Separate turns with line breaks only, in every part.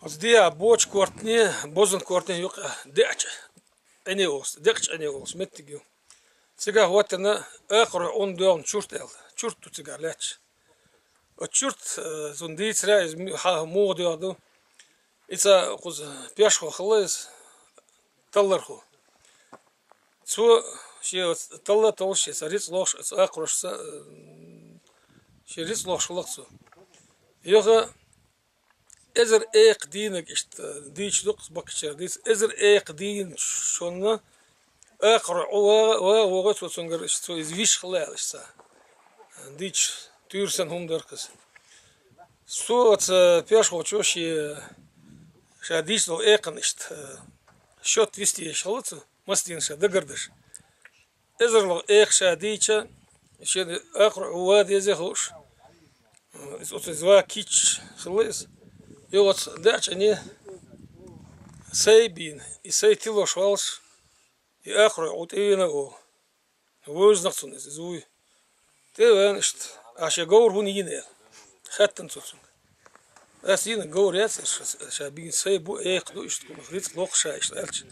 Az diye boç kortni, bozun kortni yok. Deç. Ene olsun. Deç ene olsun. Mettigiyor. Siga vatana akro on dön çurt el. Çurt tu siga leç. O çurt zundi sıra ha mu diyordu. İsa kuz piyaşko xılız. Tallar xo. Su şey tallar tolş şey rit loş akroşsa şey rit loşluk su. Yok ezer ek dinek işte diçluk bakışlar dis ezer ek din şonga akro o sosungar işte izviş xılal işte. Diç türsen hundar kız. Su at piyaşko çoşi şadis lo ekın işte. Şot visti şalıtı mastin şa dagardış. Ezer lo ek şadiça şey akro o diye hoş. Ot zva kiç xılız. Yok daç ani saybin isaytilo şvalş. Akro ot evine o. Воздухсон из зуй. Ты венишь, а ще говор hun yine. Hatten tutsun. Es yine говорят, что bin say bu ekdu işte rit lokşa işte elç.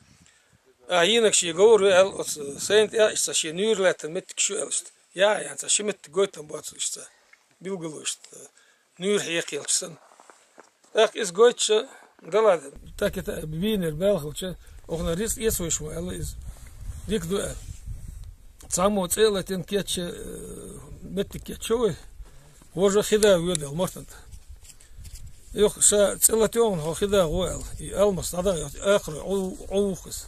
А yine şey говор el ot sent ya işte şey nürletten mit şu el işte. Ya yani şey mit goytan bu işte. Bilgili işte. Nür heykelçsen. Ak is goytça galad. Tak et biner belgılça. Ogna ris yesoyş mu el is. Dikdu el. Само целый тен кетче метти кетчовый уже хида выдал мортант. Yok ша целый тен ho хида гоел и алмас ада ахр оухс.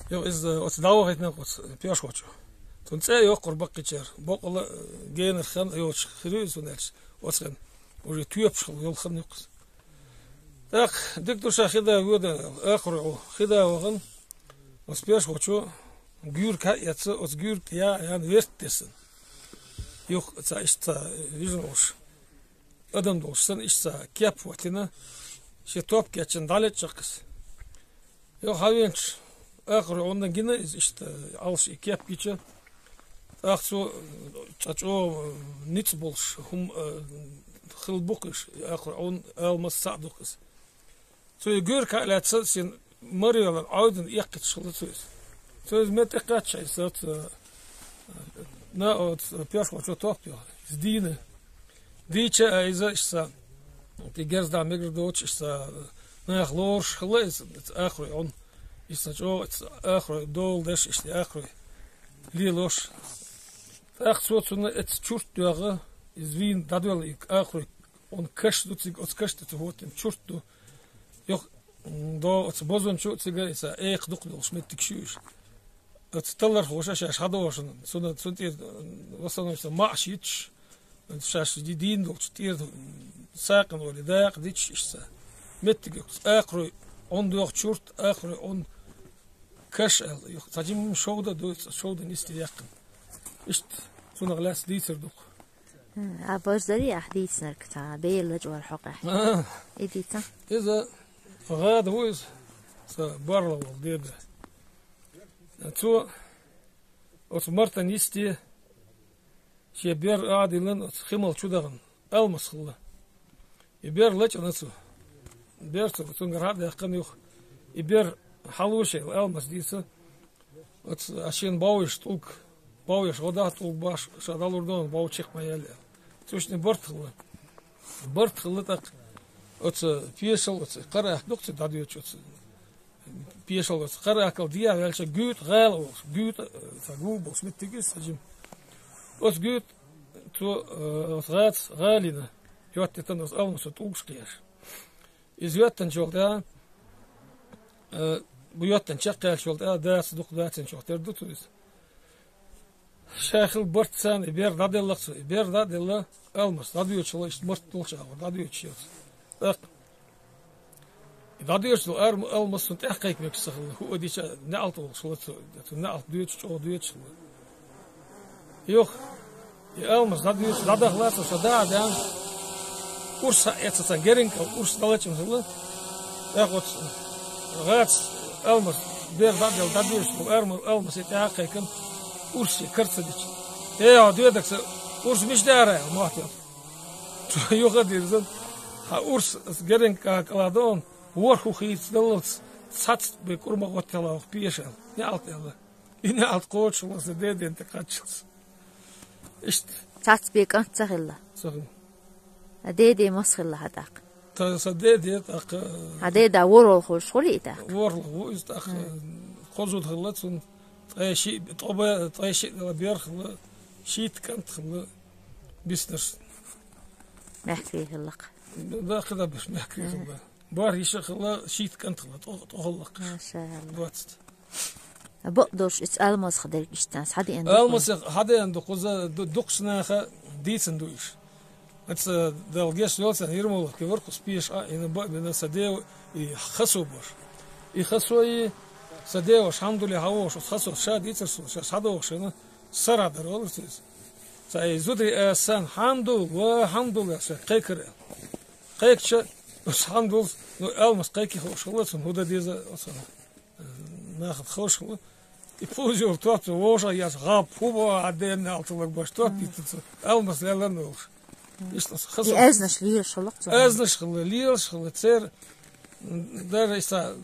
Yok из от давахт на кот пяш хочу. Тун це yok курбак кечер. Бокла ген хан yok хирюз унелс. Отсен уже тюпшл yol хан yok. Так диктор ша хида выдал ахр хида ваган. Ос пяш хочу. Gür yatsı o gür ya yani verttesin. Yok ça işte vizyon olsun. Adam da olsun işte kep vatina şey top geçin dalet çıkız. Yok havenç akır ondan yine işte alış kep geçe. Aksu çaço nit bolş hum xılbuqış akır on almas sadukız. So gür yatsı sen mariyalar aydın yakıt şılısız. Söz mete kaçay sat na od piaşko çok topluyor. Zdine. Diçe ayza işte. Ti gezda megr doç işte. Na xlor xlez axroy on. İşte çok axroy dol deş işte axroy. Liloş. Axsotuna et çurt diyor. İzvin dadvel axroy on kaş dutsig os kaş tut hoten çurt du. Yok do os bozon çut sigar ise ek duklu şmettik şuş. Tallar hoşa şaş hadoşun. Sonra suntir vasanmışsa maaşiç. Şaş din dokç tir sakın öyle dayak diç işte. Mettik akroy on diyor çurt akroy on kaş al. Yok sacım şovda nisti yakın. İşte sonra glas ditirdik.
أبوزدري أحديث نركتا بيلج والحقة إديتا
إذا غاد هو سبارلا والدير تو отмарта нисти шебер адилен химал чудаган алмас хылла ибер лач анасу бер тунград якын юк ибер халушел алмас диса от ашин бауиш тук бауиш ода тук баш шадалурдон бау чыкмаяле точно борт хылла так от пьесал от кара докте дадиочот пьесал от кара акал дия велче гут гал гут тагубос миттигис сажим от гут то от гат галина ёттен от алмас тугскеш изветтен жолда bu yotten çakkal şolda ders dokdaten çokterdu turis şahil bortsan ber dadellak ber dadella almas dadıyor çolo işte mortulça dadıyor çiyor bak dadıyor çolo almasın tahkik meksa hu diçe ne altı çolo ne alt diyor çolo diyor çolo yok almas dadıyor dadahlar da adam kursa etsa gerin kurs dalacım hılı yakot gats almas ber dadel dadıyor çolo almas tahkik ursi kırtıdıç. Ya diyordaksa urs mişdare muhatap. Yok adirzen. Ha urs gering kaladon worhu khitsdalots sats be kurma gotela pieshel. Ja altela. In alt coachlos deden te kachs. Ist
Sats bir kantsagilla.
so.
Dede maskhilla hadak.
Ta sadede tak
Dede worol khulshuli ita.
worl wo ist ach khozut khalat und shi toba shi bier shit kant khla business.
Mahfi khillaq.
Da kida باش نحكي خلا بار يشغل شيت كنت تغلق
ما شاء الله.
دوتست
بقدرش اتالمس خدرك اشتانس حدي ان.
المس هذا عنده قزا دوكسنا ديتسن دويش اتس دالجيش لوسن يرمول كورك سبيش ان بنا سديو يخسوبر يخسوي سديو الحمد لله هو خسو شاد يترس شادو شنو سرا درولس ساي زودي سان حمدو وحمد لله قيكر قيكش الحمد لله المس قيكي خوش لوسن هو ديزا ناخذ خوش يفوزوا توت ووشا ياس غاب هو عدين altelijk باشتوت المس لا نوش
Die eznes lier schlokt.
ازنش خليل خلتسر daar is dat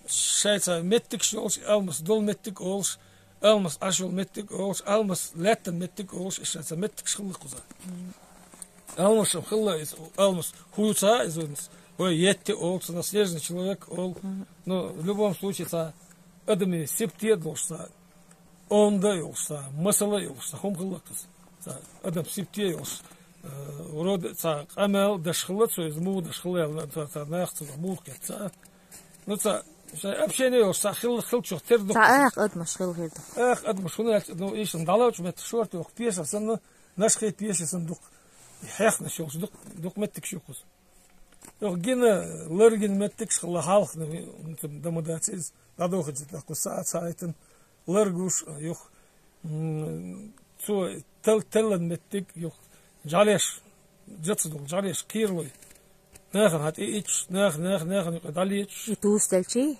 scheitsa mettik shols almas dol mettik ols almas ashul mettik ols almas letten mettik ols is dat mettik schuldig kuza almas khilla is almas хуйца is uns ой yette ols наследный человек ол но в любом случае это adamı septiye dolsa onda yoksa masala yoksa hom khillaqız adam septiye yoksa ورود تا عمل دشخلت سوز مو دشخله تا ناخذ مو كتا نتا ابشيني يوصا خل شو تردو
تا ادمش خل غير
ادمش شنو نو ايش ندالوش مت شورت وق بيش سن نشخي بيش صندوق يحخنا شو دوق متك شوكس يوق جينا لرجن متك خلا حالخ دموداتيز دادوخ تاكو ساعتن لرجوش يوق سو تلن متك يوق جاليش جتسدو جاليش كيرلوي ناخن هات ايش ناخن داليش
توستلشي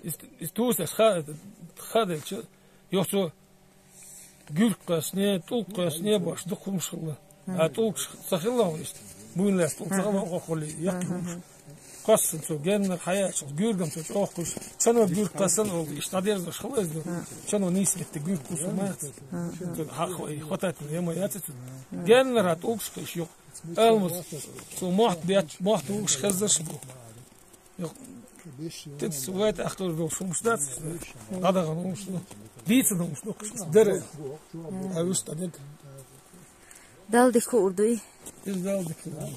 توستل خادلش يوسو гюркасне тулкасне баш духумшылы а тулк сахилла ist буйнлас тулкала околи якмуш касын со геннер хаяш гюргам со окуш чано гюркасан ол штадер до шхылыз чано нисметти гюркус мат хахой хватает ему яцет геннер от укшкаш yok алмус со махт укш хазаш бу Dit is hoe het achter de soms dat. Dat gaan ons nog. Dit is ons nog. Der. Hij wist dat ik.
Dal de koordui.
Is wel de.